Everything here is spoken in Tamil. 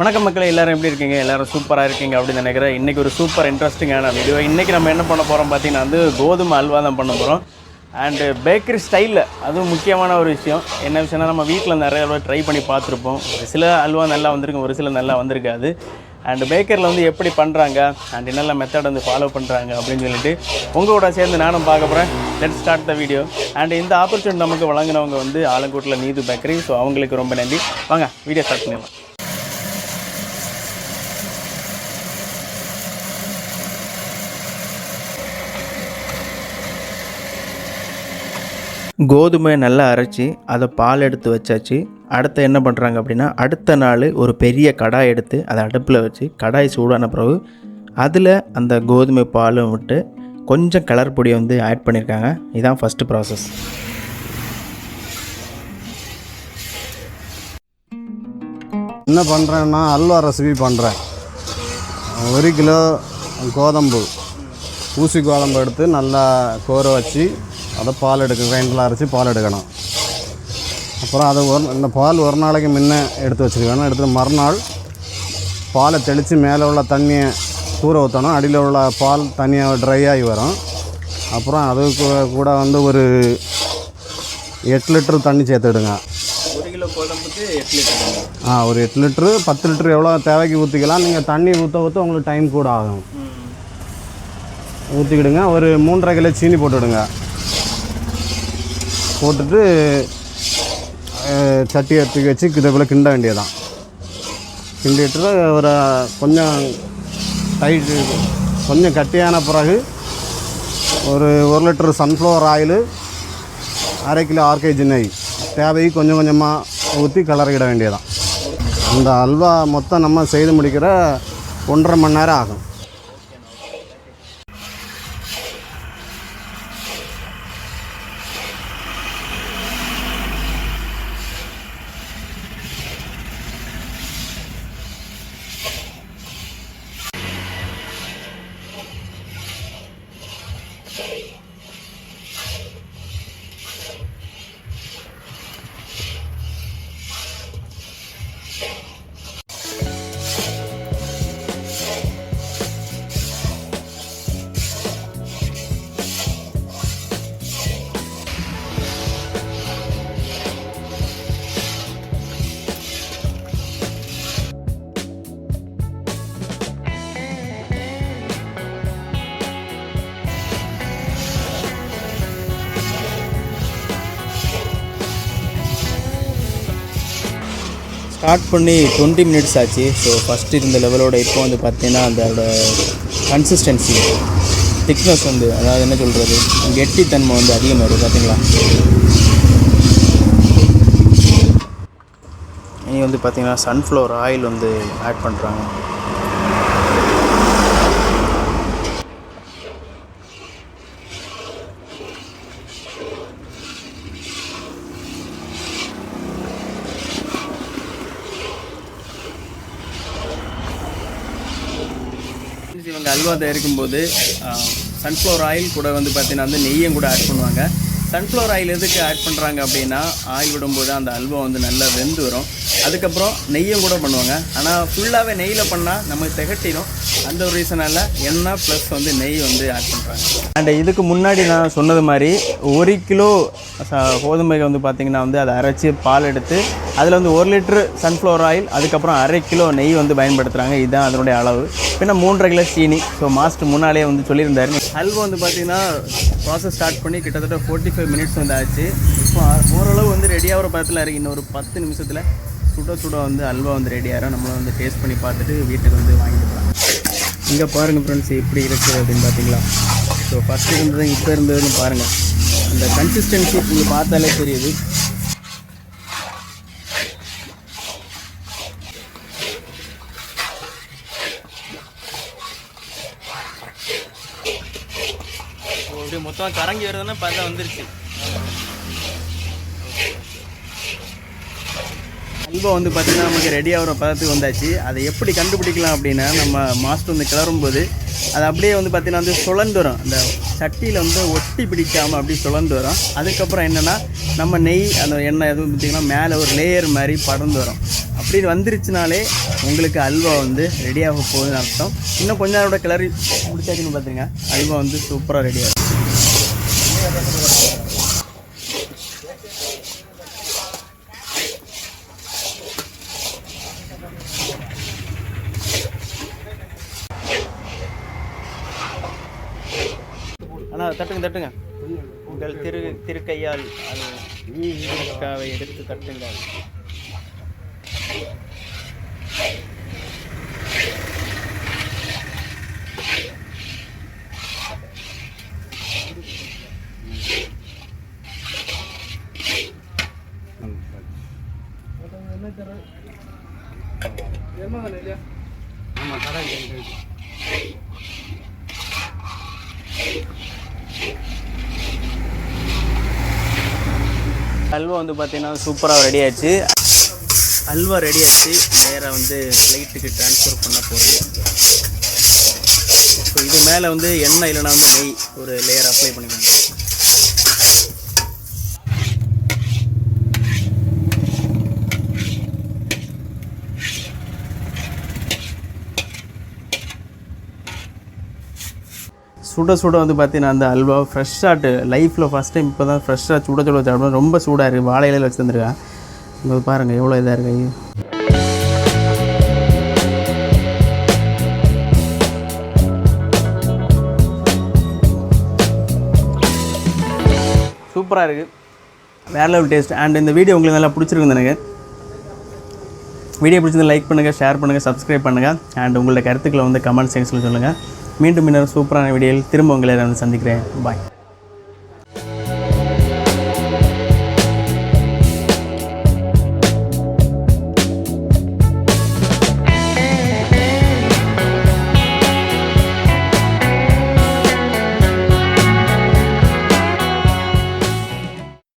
வணக்கம் மக்களே, எல்லாரும் எப்படி இருக்கீங்க? எல்லாரும் சூப்பராக இருக்கீங்க அப்படின்னு நினைக்கிறேன். இன்றைக்கி ஒரு சூப்பர் இன்ட்ரெஸ்டிங்கான வீடியோ. இன்றைக்கி நம்ம என்ன பண்ண போகிறோம் பார்த்தீங்கன்னா வந்து கோதுமை அல்வா தான் பண்ண போகிறோம். அண்டு பேக்கரி ஸ்டைலில் அதுவும் முக்கியமான ஒரு விஷயம். என்ன விஷயம்னா, நம்ம வீட்டில் நிறைய ட்ரை பண்ணி பார்த்துருப்போம். ஒரு சில அல்வா நல்லா வந்திருக்கும், ஒரு சில நல்லா வந்திருக்காது. அண்டு பேக்கரியில் வந்து எப்படி பண்ணுறாங்க அண்ட் என்னெல்லாம் மெத்தட் வந்து ஃபாலோ பண்ணுறாங்க அப்படின்னு சொல்லிட்டு உங்கள் கூட சேர்ந்து நானும் பார்க்க போகிறேன். Let's start the video. And இந்த ஆப்பர்ச்சுனிட்டி நமக்கு வழங்கினவங்க வந்து ஆலங்கோட்டில் நீது பேக்கரி. ஸோ அவங்களுக்கு ரொம்ப நன்றி. வாங்க வீடியோ ஸ்டார்ட் பண்ணிடலாம். கோதுமையை நல்லா அரைச்சி அதை பால் எடுத்து வச்சாச்சு. அடுத்து என்ன பண்ணுறாங்க அப்படின்னா, அடுத்த நாள் ஒரு பெரிய கடாய் எடுத்து அதை அடுப்பில் வச்சு கடாய் சூடான பிறகு அதில் அந்த கோதுமை பாலும் விட்டு கொஞ்சம் கலர் பொடியை வந்து ஆட் பண்ணியிருக்காங்க. இதுதான் ஃபஸ்ட்டு ப்ராசஸ். என்ன பண்ணுறேன்னா, அல்வா ரெசிபி பண்ணுறேன். 1 கிலோ கோதம்பு, ஊசி கோதம்பு எடுத்து நல்லா கோர வச்சு அதை பால் எடுக்கணும். கிரைண்டரில் அரைச்சி பால் எடுக்கணும். அப்புறம் அதை இந்த பால் ஒரு நாளைக்கு முன்னே எடுத்து வச்சுருக்கணும். எடுத்து மறுநாள் பாலை தெளித்து மேலே உள்ள தண்ணியை ஊற ஊற்றணும். அடியில் உள்ள பால் தனியாக ட்ரை ஆகி வரும். அப்புறம் அதுக்கு கூட வந்து ஒரு 8 லிட்டர் தண்ணி சேர்த்துடுங்க. 1 கிலோ கோதம்புக்கு 8 லிட்டர். ஒரு 8 லிட்ரு 10 லிட்டரு எவ்வளோ தேவைக்கு ஊற்றிக்கலாம். நீங்கள் தண்ணி ஊற்ற ஊற்ற உங்களுக்கு டைம் கூட ஆகும். ஊற்றிக்கிடுங்க. ஒரு 3.5 கிலோ சீனி போட்டுவிடுங்க. போட்டுட்டு சட்டி எடுத்து வச்சு இதை போல் கிண்ட வேண்டியதான். கிண்டிட்டு ஒரு கொஞ்சம் டைட்டு கொஞ்சம் கட்டியான பிறகு ஒரு 1 litre sunflower oil, 1/2 kilo RKG நெய் தேவைக்கு கொஞ்சம் கொஞ்சமாக ஊற்றி கிளறிட வேண்டியதான். அந்த அல்வா மொத்தம் நம்ம செய்து முடிக்கிற 1.5 மணி நேரம் ஆகும். ஸ்டார்ட் பண்ணி 20 மினிட்ஸ் ஆச்சு. ஸோ ஃபஸ்ட்டு இருந்த லெவலோட இப்போ வந்து பார்த்திங்கன்னா அதோட கன்சிஸ்டன்சி திக்னஸ் வந்து, அதாவது என்ன சொல்கிறது, கெட்டித்தன்மை வந்து அதிகமாக இருக்குது. பார்த்திங்களா? இனி வந்து பார்த்திங்கன்னா சன்ஃப்ளவர் ஆயில் வந்து ஆட் பண்ணுறாங்க. இவங்க அல்வா தயாரிக்கும் போது சன்ஃப்ளவர் ஆயில் கூட வந்து பார்த்திங்கன்னா வந்து நெய்யும் கூட ஆட் பண்ணுவாங்க. சன்ஃப்ளவர் ஆயில் எதுக்கு ஆட் பண்ணுறாங்க அப்படின்னா, ஆயில் விடும்போது அந்த அல்வா வந்து நல்லா வெந்து வரும். அதுக்கப்புறம் நெய்யும் கூட பண்ணுவாங்க. ஆனால் ஃபுல்லாகவே நெய்யில் பண்ணால் நமக்கு திகட்டிடும். அந்த ஒரு ரீசனால் எண்ணெய் ப்ளஸ் வந்து நெய் வந்து ஆட் பண்ணுறாங்க. அண்ட் இதுக்கு முன்னாடி நான் சொன்னது மாதிரி 1 கிலோ கோதுமைக்கு வந்து பார்த்திங்கன்னா வந்து அதை அரைச்சி பால் எடுத்து அதில் வந்து 1 லிட்டரு சன்ஃப்ளவர் ஆயில், அதுக்கப்புறம் 1/2 கிலோ நெய் வந்து பயன்படுத்துகிறாங்க. இதுதான் அதனுடைய அளவு. பின்ன 3.5 கிலோ சீனி. ஸோ மாஸ்டர் முன்னாலே வந்து சொல்லியிருந்தாரு. அல்வா வந்து பார்த்திங்கன்னா ப்ராசஸ் ஸ்டார்ட் பண்ணி கிட்டத்தட்ட 45 மினிட்ஸ் வந்து ஆச்சு. இப்போ ஓரளவு வந்து ரெடியாகிற பதத்தில் இருக்குது. இன்னும் ஒரு 10 நிமிஷத்தில் சுட வந்து அல்வா வந்து ரெடி ஆகிடும். நம்மளும் வந்து டேஸ்ட் பண்ணி பார்த்துட்டு வீட்டுக்கு வந்து வாங்கிட்டு போகலாம். இங்கே பாருங்கள் ஃப்ரெண்ட்ஸ், எப்படி இருக்குது அப்படின்னு பார்த்தீங்களா? ஸோ ஃபஸ்ட்டு இருந்தது இப்போ இருந்ததுன்னு பாருங்கள். அந்த கன்சிஸ்டன்சி நீங்கள் பார்த்தாலே தெரியுது. அப்படியே மொத்தமாக கரங்கி வருதுன்னா பார்த்தா வந்துருச்சு. அல்வா வந்து பார்த்திங்கன்னா நமக்கு ரெடி ஆகிற பதத்துக்கு வந்தாச்சு. அதை எப்படி கண்டுபிடிக்கலாம் அப்படின்னா, நம்ம மாஸ்டர் வந்து கிளறும்போது அது அப்படியே வந்து பார்த்திங்கன்னா வந்து சுழண்டு வரும். அந்த சட்டியில் வந்து ஒட்டி பிடிக்காமல் அப்படி சுழண்டு வரும். அதுக்கப்புறம் என்னென்னா நம்ம நெய் அந்த எண்ணெய் எதுவும் பார்த்திங்கன்னா மேலே ஒரு லேயர் மாதிரி படர்ந்து வரும். அப்படி வந்துருச்சுனாலே உங்களுக்கு அல்வா வந்து ரெடியாக போகுதுன்னு அர்த்தம். இன்னும் கொஞ்ச நேரோட கிளறி முடிச்சாச்சுன்னு பார்த்துங்க, அல்வா வந்து சூப்பராக ரெடி ஆகும். ஆனால் தட்டுங்க உங்கள் திருக்கையால் அது எடுத்து தட்டுங்கள். அல்வா வந்து பார்த்தீங்கன்னா சூப்பராக ரெடி ஆச்சு. அல்வா ரெடி ஆச்சு. நேராக வந்து பிளேட்டுக்கு ட்ரான்ஸ்ஃபர் பண்ண போகிறது. ஸோ இது மேலே வந்து எண்ணெய் இல்லைனா வந்து நெய் ஒரு லேயர் அப்ளை பண்ணிக்கோங்க. சுட வந்து பார்த்தீங்கன்னா அந்த அல்வா ஃப்ரெஷ்ஷாக லைஃப்பில் ஃபஸ்ட் டைம் இப்போ தான் ஃப்ரெஷ்ஷாக சுட சாப்பிடுவோம். ரொம்ப சூடாக இருக்குது. வாழை இலையில் வச்சு தந்துருக்கேன். இங்கே பாருங்கள் எவ்வளோ இதாக இருக்குது. சூப்பராக இருக்குது. வேறு லெவல் டேஸ்ட். அண்ட் இந்த வீடியோ உங்களுக்கு நல்லா பிடிச்சிருக்குது. எனக்கு வீடியோ பிடிச்சிருந்தா லைக் பண்ணுங்கள், ஷேர் பண்ணுங்கள், சப்ஸ்கிரைப் பண்ணுங்கள். அண்ட் உங்களோட கருத்துக்களை வந்து கமெண்ட் செக்ஷனில் சொல்லுங்கள். மீண்டும் இன்னொரு சூப்பரான வீடியோவில் திரும்ப உங்களை நான் சந்திக்கிறேன். பாய்.